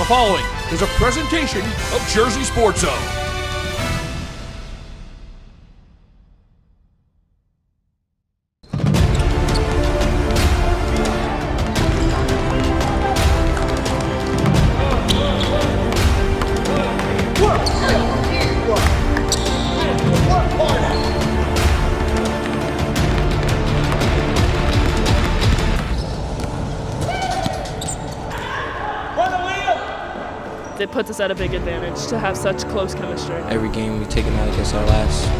The following is a presentation of Jersey Sports Zone. It puts us at a big advantage to have such close chemistry. Every game we take it out against our last.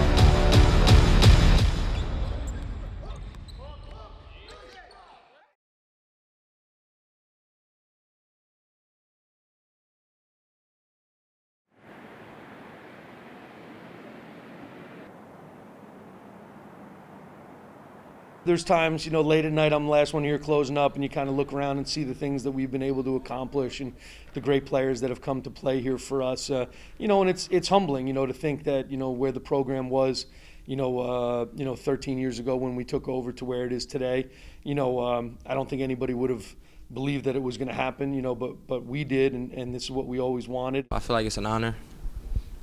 There's times, late at night I'm the last one here closing up, and you kind of look around and see the things that we've been able to accomplish and the great players that have come to play here for us. And it's humbling, to think that, where the program was, 13 years ago when we took over to where it is today. I don't think anybody would have believed that it was going to happen, but we did, and this is what we always wanted. I feel like it's an honor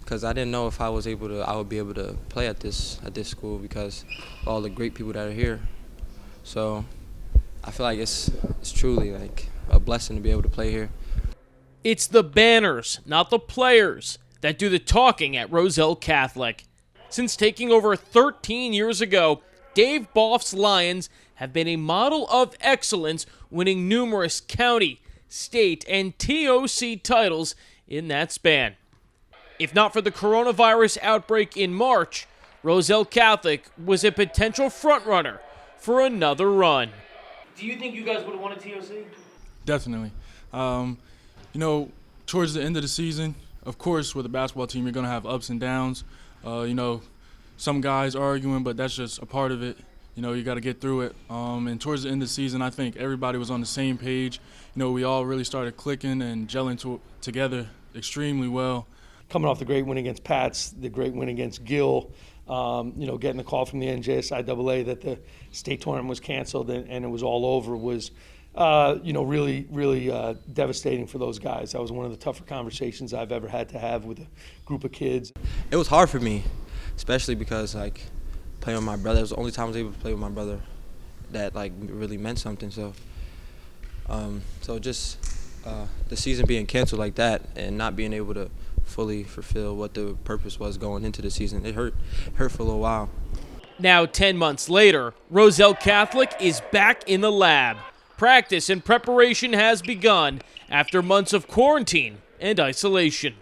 because I didn't know if I would be able to play at this school because of all the great people that are here. So I feel like it's truly like a blessing to be able to play here. It's the banners, not the players, that do the talking at Roselle Catholic. Since taking over 13 years ago, Dave Boff's Lions have been a model of excellence, winning numerous county, state, and TOC titles in that span. If not for the coronavirus outbreak in March, Roselle Catholic was a potential frontrunner for another run. Do you think you guys would have won a TOC? Definitely. Towards the end of the season, of course, with a basketball team, you're going to have ups and downs. Some guys arguing, but that's just a part of it. You got to get through it. And towards the end of the season, I think everybody was on the same page. We all really started clicking and gelling together extremely well. Coming off the great win against Pats, the great win against Gill, getting the call from the JSZ that the state tournament was canceled and it was all over was, really, really devastating for those guys. That was one of the tougher conversations I've ever had to have with a group of kids. It was hard for me, especially because playing with my brother. It was the only time I was able to play with my brother that really meant something. So, the season being canceled like that and not being able to fully fulfill what the purpose was going into the season, it hurt for a little while. Now, 10 months later, Roselle Catholic is back in the lab. Practice and preparation has begun after months of quarantine and isolation.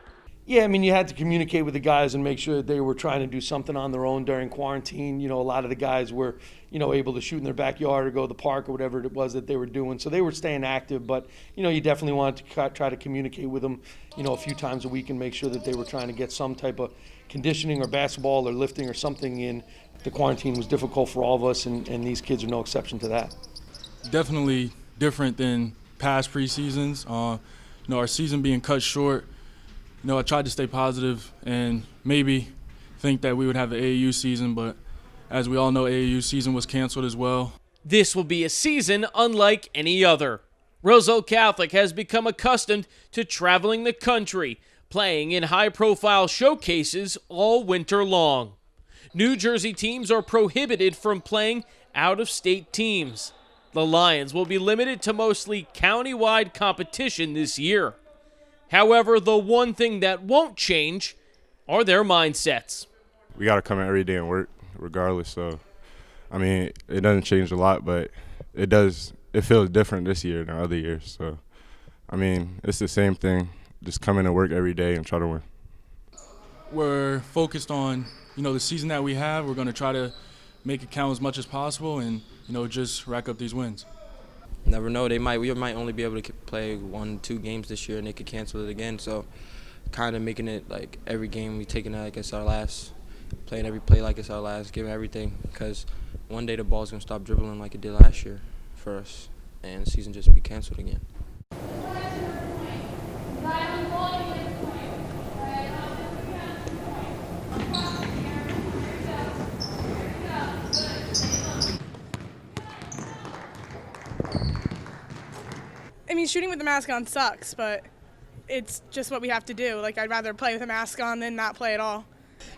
Yeah, you had to communicate with the guys and make sure that they were trying to do something on their own during quarantine. A lot of the guys were, able to shoot in their backyard or go to the park or whatever it was that they were doing. So they were staying active, but, you definitely wanted to try to communicate with them, a few times a week and make sure that they were trying to get some type of conditioning or basketball or lifting or something in. The quarantine was difficult for all of us, and these kids are no exception to that. Definitely different than past preseasons. Our season being cut short, I tried to stay positive and maybe think that we would have the AAU season, but as we all know, AAU season was canceled as well. This will be a season unlike any other. Roselle Catholic has become accustomed to traveling the country, playing in high-profile showcases all winter long. New Jersey teams are prohibited from playing out-of-state teams. The Lions will be limited to mostly county-wide competition this year. However, the one thing that won't change are their mindsets. We got to come in every day and work regardless. So, it doesn't change a lot, but it does. It feels different this year than other years. So, it's the same thing. Just come in and work every day and try to win. We're focused on, the season that we have. We're going to try to make it count as much as possible and, just rack up these wins. Never know. We might only be able to play 1-2 games this year, and they could cancel it again. So, kind of making it like every game we taking it like it's our last, playing every play like it's our last, giving everything. Because one day the ball's gonna stop dribbling like it did last year for us, and the season just be canceled again. Shooting with the mask on sucks, but it's just what we have to do. Like, I'd rather play with a mask on than not play at all.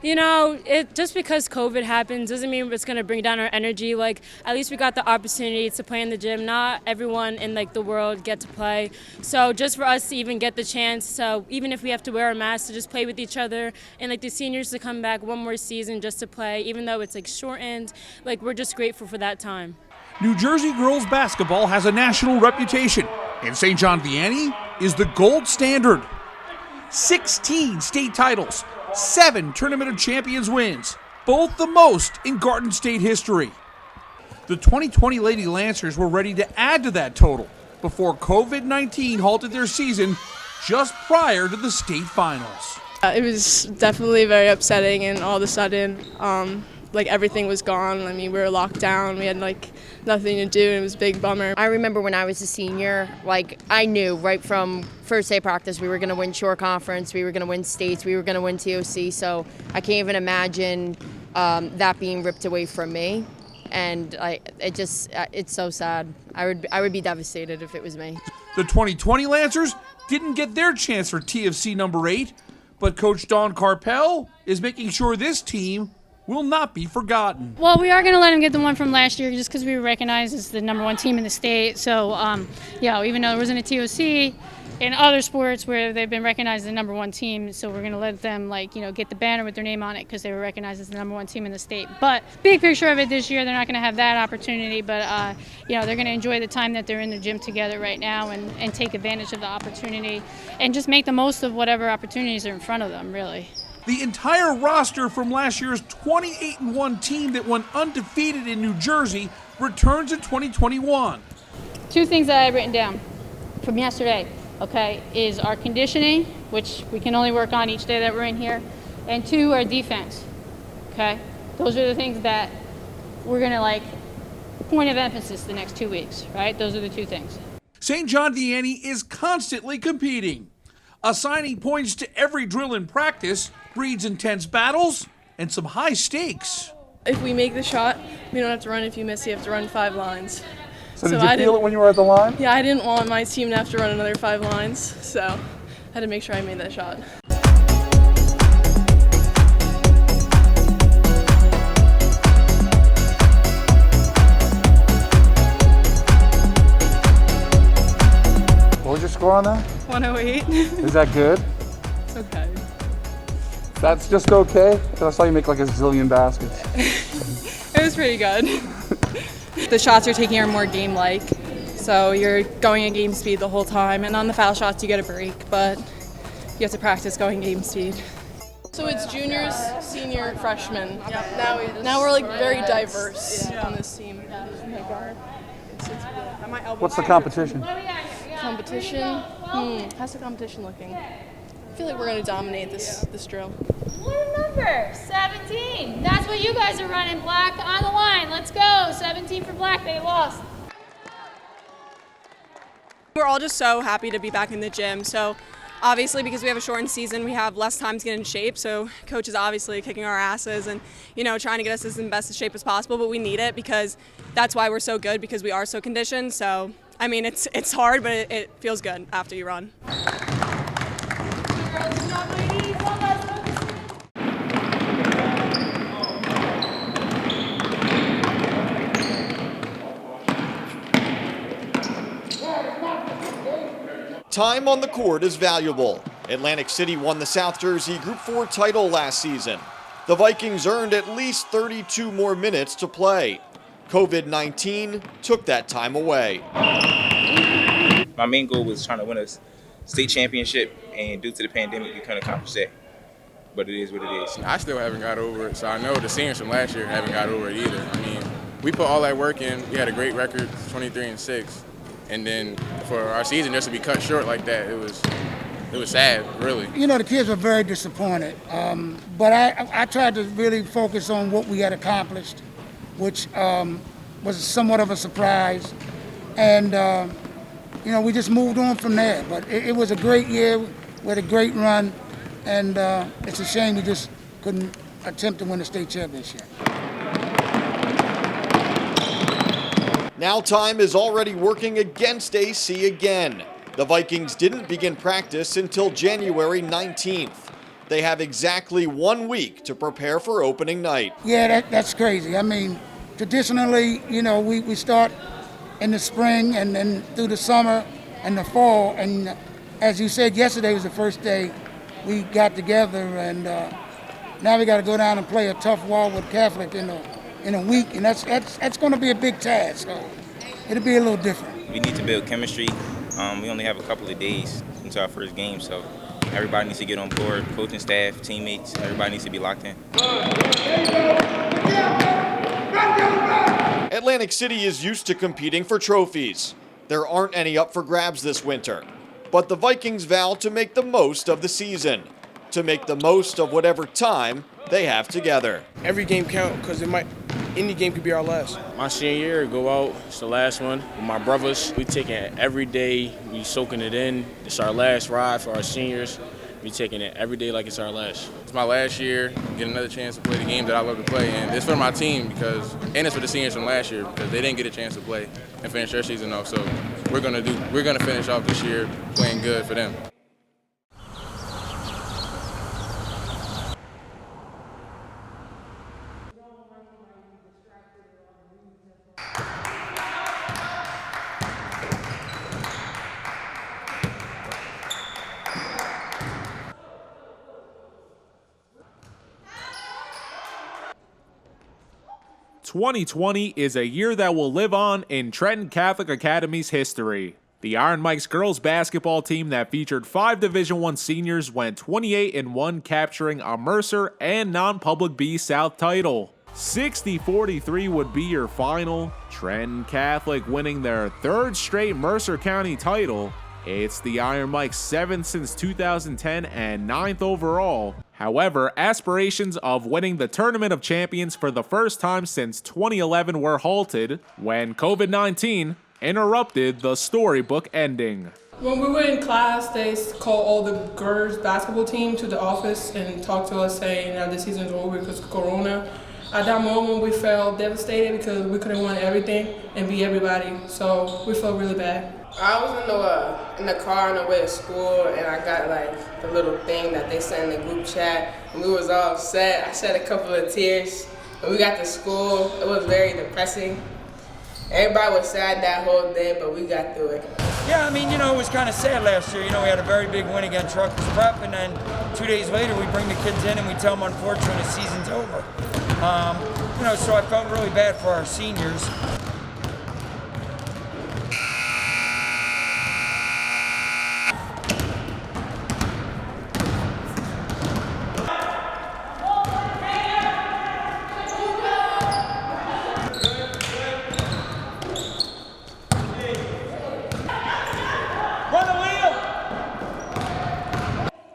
You know, just because COVID happens doesn't mean it's going to bring down our energy. Like, at least we got the opportunity to play in the gym. Not everyone in, like, the world get to play. So just for us to even get the chance, so even if we have to wear a mask, to just play with each other, and, like, the seniors to come back one more season just to play, even though it's, like, shortened, like, we're just grateful for that time. New Jersey girls basketball has a national reputation, and St. John Vianney is the gold standard. 16 state titles, 7 Tournament of Champions wins, both the most in Garden State history. The 2020 Lady Lancers were ready to add to that total before COVID-19 halted their season just prior to the state finals. It was definitely very upsetting, and all of a sudden, like, everything was gone. I mean, we were locked down. We had, like, nothing to do. It was a big bummer. I remember when I was a senior, like, I knew right from first day practice we were going to win Shore Conference, we were going to win states, we were going to win TOC. So I can't even imagine that being ripped away from me. And it's so sad. I would be devastated if it was me. The 2020 Lancers didn't get their chance for TFC number 8, but Coach Dawn Carpel is making sure this team will not be forgotten. Well, we are going to let them get the one from last year just because we were recognized as the number 1 team in the state. So, yeah, even though there wasn't a TOC in other sports where they've been recognized as the number 1 team, so we're going to let them, like, you know, get the banner with their name on it because they were recognized as the number 1 team in the state. But big picture of it this year, they're not going to have that opportunity, but, you know, they're going to enjoy the time that they're in the gym together right now and take advantage of the opportunity and just make the most of whatever opportunities are in front of them, really. The entire roster from last year's 28-1 team that went undefeated in New Jersey returns in 2021. 2 things that I had written down from yesterday, okay, is our conditioning, which we can only work on each day that we're in here, and 2, our defense, okay? Those are the things that we're going to, like, point of emphasis the next 2 weeks, right? Those are the 2 things. St. John Vianney is constantly competing. Assigning points to every drill in practice breeds intense battles and some high stakes. If we make the shot, we don't have to run. If you miss, you have to run 5 lines. So did you feel it when you were at the line? Yeah, I didn't want my team to have to run another 5 lines, so I had to make sure I made that shot. What was your score on that? 108. Is that good? It's okay. That's just okay? I saw you make like a zillion baskets. It was pretty good. The shots you're taking are more game-like, so you're going at game speed the whole time, and on the foul shots you get a break, but you have to practice going game speed. So it's juniors, senior, freshmen. Now we're like very diverse on this team. What's the competition? Competition? How's the competition looking? I feel like we're going to dominate this drill. What a number, 17. That's what you guys are running, Black, on the line. Let's go, 17 for Black, they lost. We're all just so happy to be back in the gym. So obviously because we have a shortened season, we have less time to get in shape. So coach is obviously kicking our asses and, you know, trying to get us as in best shape as possible, but we need it because that's why we're so good, because we are so conditioned. So, I mean, it's hard, but it feels good after you run. Time on the court is valuable. Atlantic City won the South Jersey Group 4 title last season. The Vikings earned at least 32 more minutes to play. COVID-19 took that time away. My main goal was trying to win a state championship, and due to the pandemic, we couldn't accomplish that. But it is what it is. I still haven't got over it, so I know the seniors from last year haven't got over it either. I mean, we put all that work in. We had a great record, 23-6. And then for our season just to be cut short like that, it was sad, really. You know, the kids were very disappointed, but I tried to really focus on what we had accomplished, which was somewhat of a surprise. And, you know, we just moved on from there. But it was a great year. We had a great run. And it's a shame we just couldn't attempt to win the state championship. Now time is already working against AC again. The Vikings didn't begin practice until January 19th. They have exactly 1 week to prepare for opening night. Yeah, that's crazy. I mean, traditionally, you know, we start in the spring and then through the summer and the fall. And as you said, yesterday was the first day we got together, and now we got to go down and play a tough Wildwood Catholic in a week, and that's going to be a big task. So it'll be a little different. We need to build chemistry. We only have a couple of days until our first game, so everybody needs to get on board. Coaching staff, teammates, everybody needs to be locked in. Atlantic City is used to competing for trophies. There aren't any up for grabs this winter, but the Vikings vow to make the most of the season, to make the most of whatever time they have together. Every game counts because any game could be our last. My senior year, go out, it's the last one. With my brothers, we taking it every day, we soaking it in. It's our last ride for our seniors. We taking it every day like it's our last. It's my last year, get another chance to play the game that I love to play, and it's for my team and it's for the seniors from last year because they didn't get a chance to play and finish their season off. So we're gonna finish off this year playing good for them. "2020 is a year that will live on in Trenton Catholic Academy's history. The Iron Mikes girls basketball team that featured 5 Division I seniors went 28-1, capturing a Mercer and non-public B South title. 60-43 would be your final. Trenton Catholic winning their 3rd straight Mercer County title. It's the Iron Mikes' 7th since 2010 and 9th overall. However, aspirations of winning the Tournament of Champions for the first time since 2011 were halted when COVID-19 interrupted the storybook ending. When we were in class, they called all the girls basketball team to the office and talked to us saying that the season's over because of Corona. At that moment, we felt devastated because we couldn't win everything and be everybody, so we felt really bad. I was in the car on the way to school, and I got like the little thing that they sent in the group chat, and we was all upset. I shed a couple of tears. When we got to school, it was very depressing. Everybody was sad that whole day, but we got through it. Yeah, I mean, it was kind of sad last year. We had a very big win against Rutgers Prep, and then 2 days later we bring the kids in and we tell them, unfortunately, the season's over. So I felt really bad for our seniors.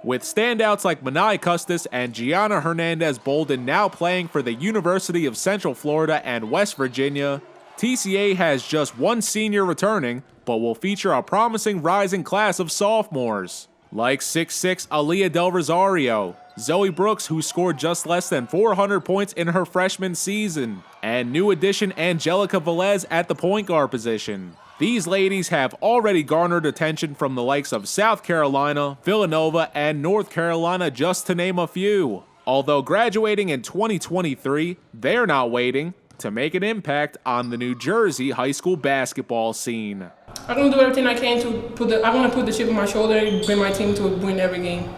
With standouts like Manai Custis and Gianna Hernandez-Bolden now playing for the University of Central Florida and West Virginia, TCA has just 1 senior returning, but will feature a promising rising class of sophomores, like 6'6" Aaliyah Del Rosario, Zoe Brooks, who scored just less than 400 points in her freshman season, and new addition Angelica Velez at the point guard position. These ladies have already garnered attention from the likes of South Carolina, Villanova, and North Carolina, just to name a few. Although graduating in 2023, they're not waiting to make an impact on the New Jersey high school basketball scene. I'm going to do everything I can to put the chip on my shoulder and bring my team to win every game.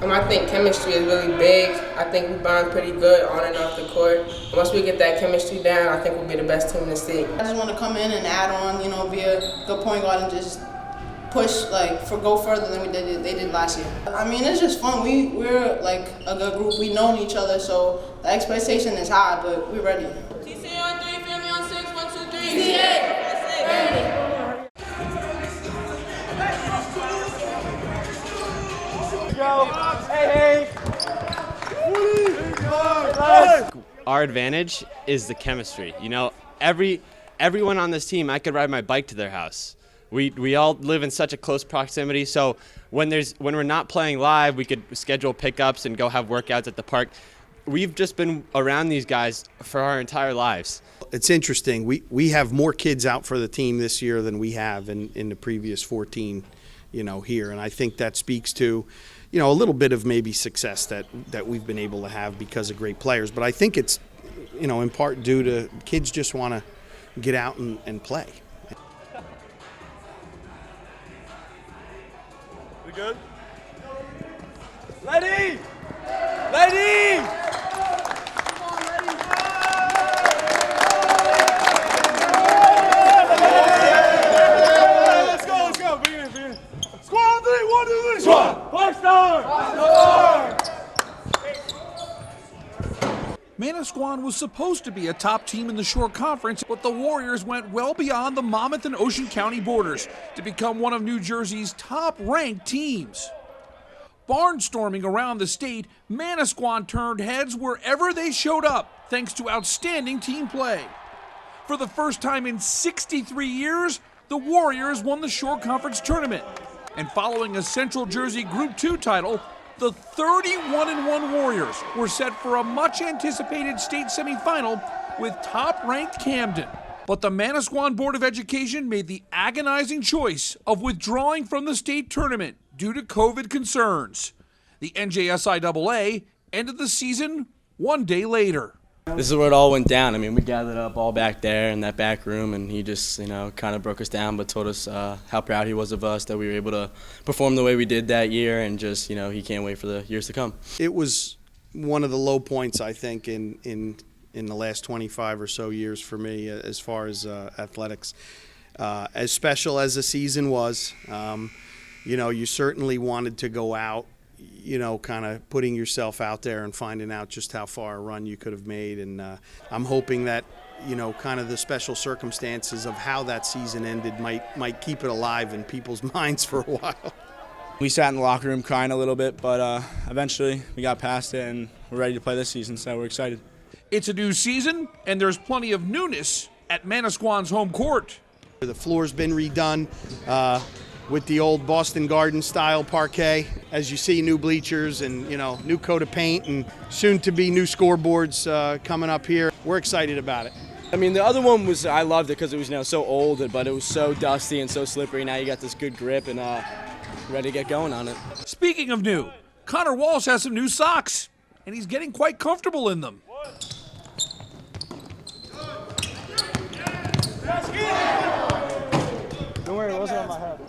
I think chemistry is really big. I think we bond pretty good on and off the court. And once we get that chemistry down, I think we'll be the best team in the state. I just want to come in and add on, be a good point guard and just push, go further than they did last year. I mean, it's just fun. We're like a good group. We know each other, so the expectation is high, but we're ready. TCA on 3, family on 6, 1, 2, 3. TCA! Ready. Our advantage is the chemistry. Everyone on this team, I could ride my bike to their house. We all live in such a close proximity, so when we're not playing live, we could schedule pickups and go have workouts at the park. We've just been around these guys for our entire lives. It's interesting. We have more kids out for the team this year than we have in the previous 14 here. And I think that speaks to, a little bit of maybe success that we've been able to have because of great players. But I think it's, in part due to kids just want to get out and play. We good? Lady! Lady! Let's go. Begin. Squad 3, 1, 2, 3. Squad! 5-star! Manasquan was supposed to be a top team in the Shore Conference, but the Warriors went well beyond the Monmouth and Ocean County borders to become one of New Jersey's top-ranked teams. Barnstorming around the state, Manasquan turned heads wherever they showed up, thanks to outstanding team play. For the first time in 63 years, the Warriors won the Shore Conference tournament. And following a Central Jersey Group 2 title, the 31-1 Warriors were set for a much-anticipated state semifinal with top-ranked Camden. But the Manasquan Board of Education made the agonizing choice of withdrawing from the state tournament due to COVID concerns. The NJSIAA ended the season one day later. This is where it all went down. I mean, we gathered up all back there in that back room, and he just, kind of broke us down, but told us how proud he was of us, that we were able to perform the way we did that year, and just, he can't wait for the years to come. It was one of the low points, I think, in the last 25 or so years for me as far as athletics. As special as the season was, you certainly wanted to go out, kind of putting yourself out there and finding out just how far a run you could have made. And I'm hoping that, kind of the special circumstances of how that season ended might keep it alive in people's minds for a while. We sat in the locker room crying a little bit, but eventually we got past it and we're ready to play this season, so we're excited. It's a new season, and there's plenty of newness at Manasquan's home court. The floor's been redone with the old Boston Garden style parquet. As you see, new bleachers and, new coat of paint and soon to be new scoreboards coming up here. We're excited about it. I mean, the other one was, I loved it because it was, so old, but it was so dusty and so slippery. Now you got this good grip and ready to get going on it. Speaking of new, Connor Walsh has some new socks, and he's getting quite comfortable in them. Don't worry, it wasn't on my head.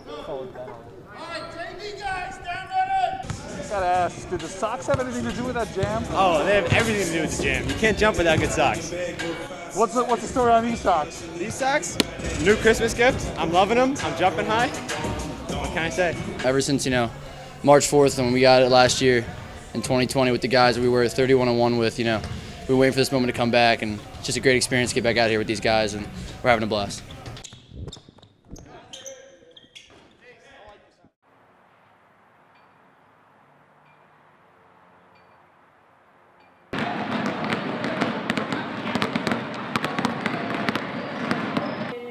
I gotta ask, did the socks have anything to do with that jam? Oh, they have everything to do with the jam. You can't jump without good socks. What's the story on these socks? These socks? New Christmas gift. I'm loving them. I'm jumping high. What can I say? Ever since, March 4th when we got it last year in 2020 with the guys we were 31-1 with, we were waiting for this moment to come back, and it's just a great experience to get back out here with these guys, and we're having a blast.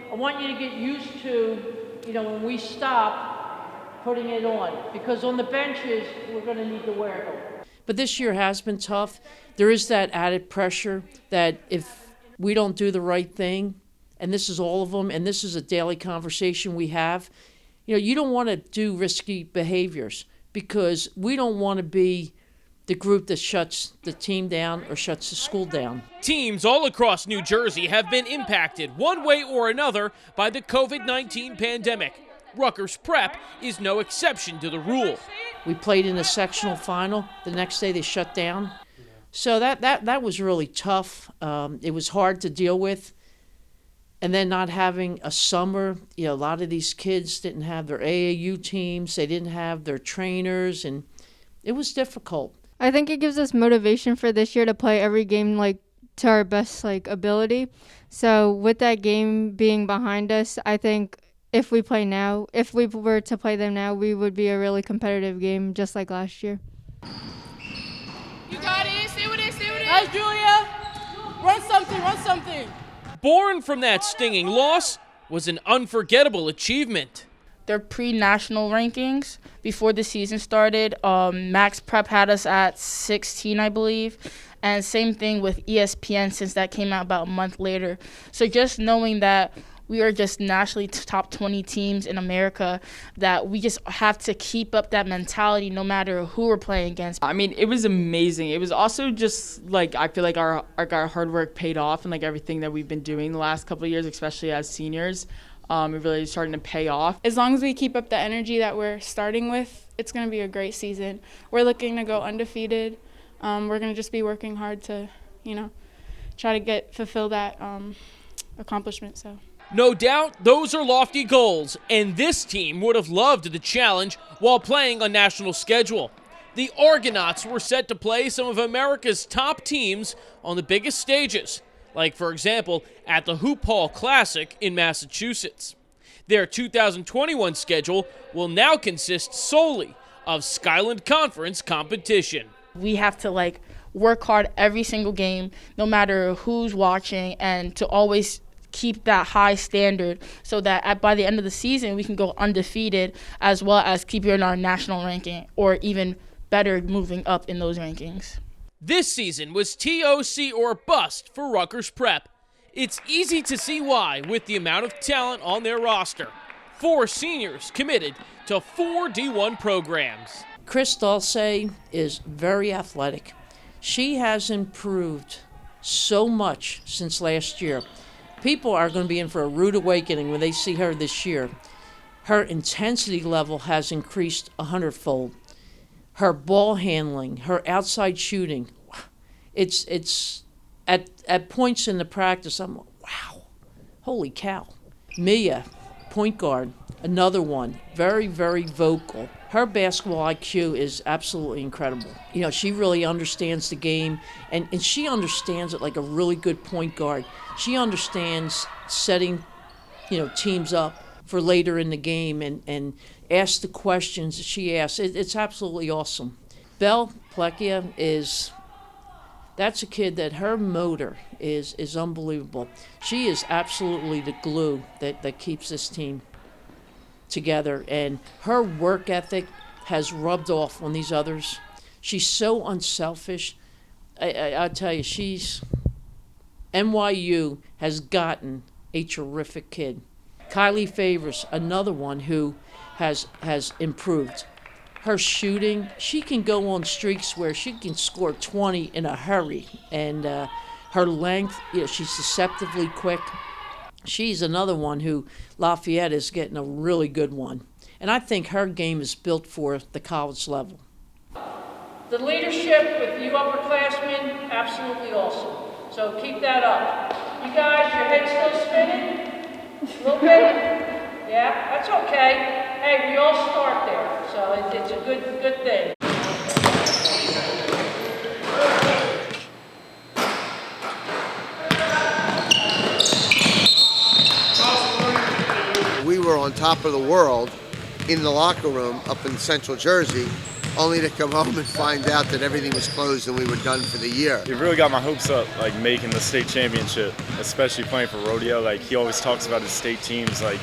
I want you to get used to, when we stop, putting it on. Because on the benches, we're going to need to wear them. But this year has been tough. There is that added pressure that if we don't do the right thing, and this is all of them, and this is a daily conversation we have, you don't want to do risky behaviors because we don't want to be the group that shuts the team down or shuts the school down. Teams all across New Jersey have been impacted one way or another by the COVID-19 pandemic. Rutgers Prep is no exception to the rule. We played in a sectional final. The next day they shut down. So that was really tough. It was hard to deal with. And then not having a summer, a lot of these kids didn't have their AAU teams. They didn't have their trainers, and it was difficult. I think it gives us motivation for this year to play every game to our best ability. So with that game being behind us, I think if we were to play them now, we would be a really competitive game just like last year. You got it. Stay with it. Nice, Julia. Run something. Born from that stinging loss was an unforgettable achievement. Their pre-national rankings before the season started. Max Prep had us at 16, I believe. And same thing with ESPN since that came out about a month later. So just knowing that we are just nationally top 20 teams in America, that we just have to keep up that mentality no matter who we're playing against. I mean, it was amazing. It was also just like, I feel like our hard work paid off, and like everything that we've been doing the last couple of years, especially as seniors, it really is starting to pay off. As long as we keep up the energy that we're starting with, it's going to be a great season. We're looking to go undefeated. We're going to just be working hard to, try to fulfill that accomplishment. So. No doubt, those are lofty goals, and this team would have loved the challenge while playing on national schedule. The Argonauts were set to play some of America's top teams on the biggest stages, like, for example, at the Hoop Hall Classic in Massachusetts. Their 2021 schedule will now consist solely of Skyland Conference competition. We have to, work hard every single game, no matter who's watching, and to always keep that high standard so that by the end of the season we can go undefeated, as well as keeping our national ranking, or even better, moving up in those rankings. This season was TOC or bust for Rutgers Prep. It's easy to see why with the amount of talent on their roster. 4 seniors committed to 4 D1 programs. Chris Dulce is very athletic. She has improved so much since last year. People are going to be in for a rude awakening when they see her this year. Her intensity level has increased 100-fold. Her ball handling, her outside shooting, it's at points in the practice, I'm like, wow, holy cow. Mia, point guard, another one, very, very vocal. Her basketball IQ is absolutely incredible. She really understands the game, and she understands it like a really good point guard. She understands setting, teams up for later in the game and ask the questions that she asks. It's absolutely awesome. Belle Plekia that's a kid that her motor is unbelievable. She is absolutely the glue that keeps this team together, and her work ethic has rubbed off on these others. She's so unselfish. I tell you, NYU has gotten a terrific kid. Kylie Favors, another one who has improved. Her shooting, she can go on streaks where she can score 20 in a hurry, and her length, she's deceptively quick. She's another one who Lafayette is getting a really good one. And I think her game is built for the college level. The leadership with you upperclassmen, absolutely awesome. So keep that up. You guys, your head's still spinning? A little bit? Yeah, that's okay. Hey, we all start there, so it's a good thing. We were on top of the world in the locker room up in Central Jersey, only to come home and find out that everything was closed and we were done for the year. It really got my hopes up, making the state championship, especially playing for Rodeo. He always talks about his state teams, like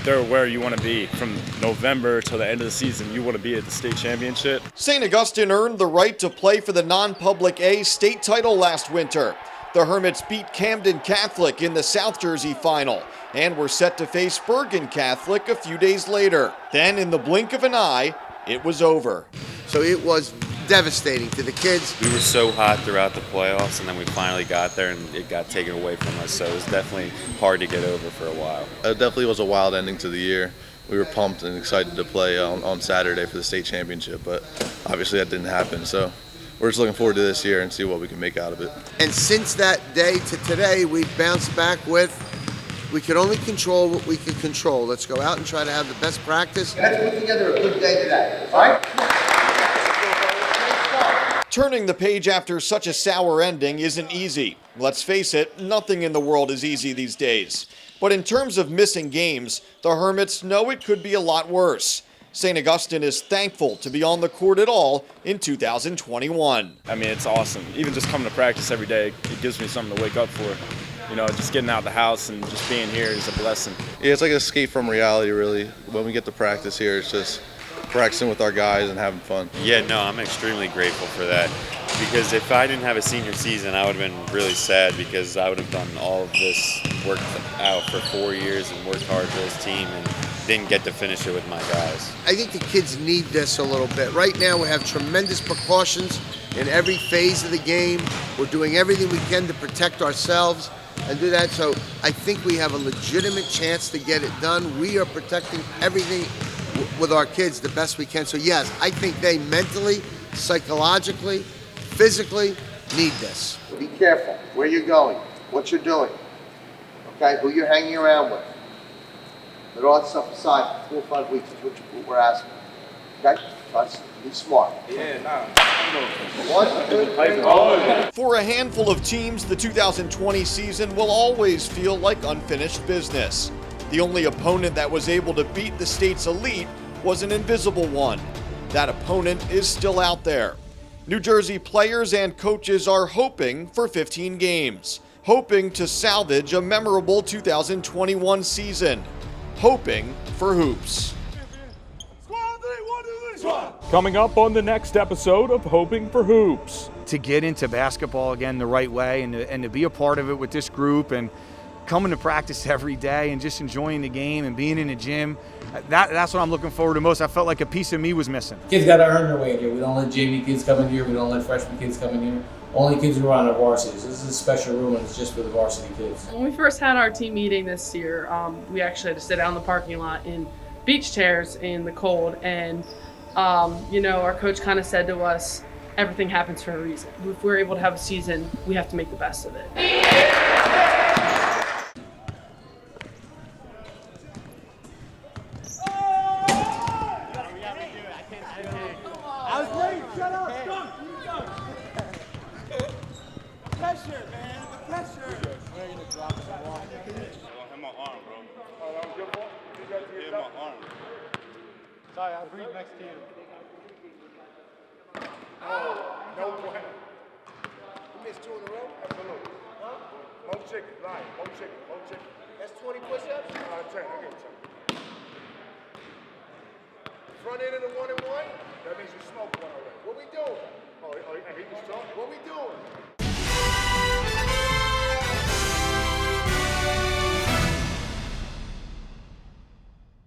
they're where you want to be. From November till the end of the season, you want to be at the state championship. St. Augustine earned the right to play for the non-public A state title last winter. The Hermits beat Camden Catholic in the South Jersey final and were set to face Bergen Catholic a few days later. Then, in the blink of an eye, it was over. So it was devastating to the kids. We were so hot throughout the playoffs, and then we finally got there and it got taken away from us, so it was definitely hard to get over for a while. It definitely was a wild ending to the year. We were pumped and excited to play on Saturday for the state championship, but obviously that didn't happen, so we're just looking forward to this year and see what we can make out of it. And since that day to today, we've bounced back with, we can only control what we can control. Let's go out and try to have the best practice. Let's put together a good day today, all right? Turning the page after such a sour ending isn't easy. Let's face it, nothing in the world is easy these days. But in terms of missing games, the Hermits know it could be a lot worse. St. Augustine is thankful to be on the court at all in 2021. I mean, it's awesome. Even just coming to practice every day, it gives me something to wake up for. Just getting out of the house and just being here is a blessing. Yeah, it's like an escape from reality, really. When we get to practice here, it's just practicing with our guys and having fun. Yeah, no, I'm extremely grateful for that. because if I didn't have a senior season, I would have been really sad because I would have done all of this, worked out for 4 years and worked hard for this team and didn't get to finish it with my guys. I think the kids need this a little bit. Right now we have tremendous precautions in every phase of the game. We're doing everything we can to protect ourselves and do that. So I think we have a legitimate chance to get it done. We are protecting everything with our kids the best we can. So yes, I think they mentally, psychologically, physically need this. Be careful where you're going, what you're doing, okay, who you're hanging around with. Put all that stuff aside for 4 or 5 weeks is what we're asking. Okay? Let's be smart. For a handful of teams, the 2020 season will always feel like unfinished business. The only opponent that was able to beat the state's elite was an invisible one. That opponent is still out there. New Jersey players and coaches are hoping for 15 games, hoping to salvage a memorable 2021 season, hoping for hoops. Coming up on the next episode of Hoping for Hoops. To get into basketball again the right way and to be a part of it with this group and coming to practice every day and just enjoying the game and being in the gym, that's what I'm looking forward to most. I felt like a piece of me was missing. Kids got to earn their way here. We don't let JV kids come in here. We don't let freshman kids come in here. Only kids who are on the varsity. This is a special room and it's just for the varsity kids. When we first had our team meeting this year, we actually had to sit out in the parking lot in beach chairs in the cold, and our coach kind of said to us, everything happens for a reason. If we're able to have a season, we have to make the best of it. Pressure, man. The pressure. Where are you gonna drop the ball? Hit my arm, bro. Oh, that was your fault? Hit my arm. Sorry, I'll breathe next to you. Oh, no way. You missed 2 in a row? Absolutely. Huh? Mo chicken, right. Mo chicken, mo chicken. That's 20 push-ups? 10, I get 10. Front end of the 1 and 1? That means you smoked one already. What we doing? Oh, he just talking? What we doing?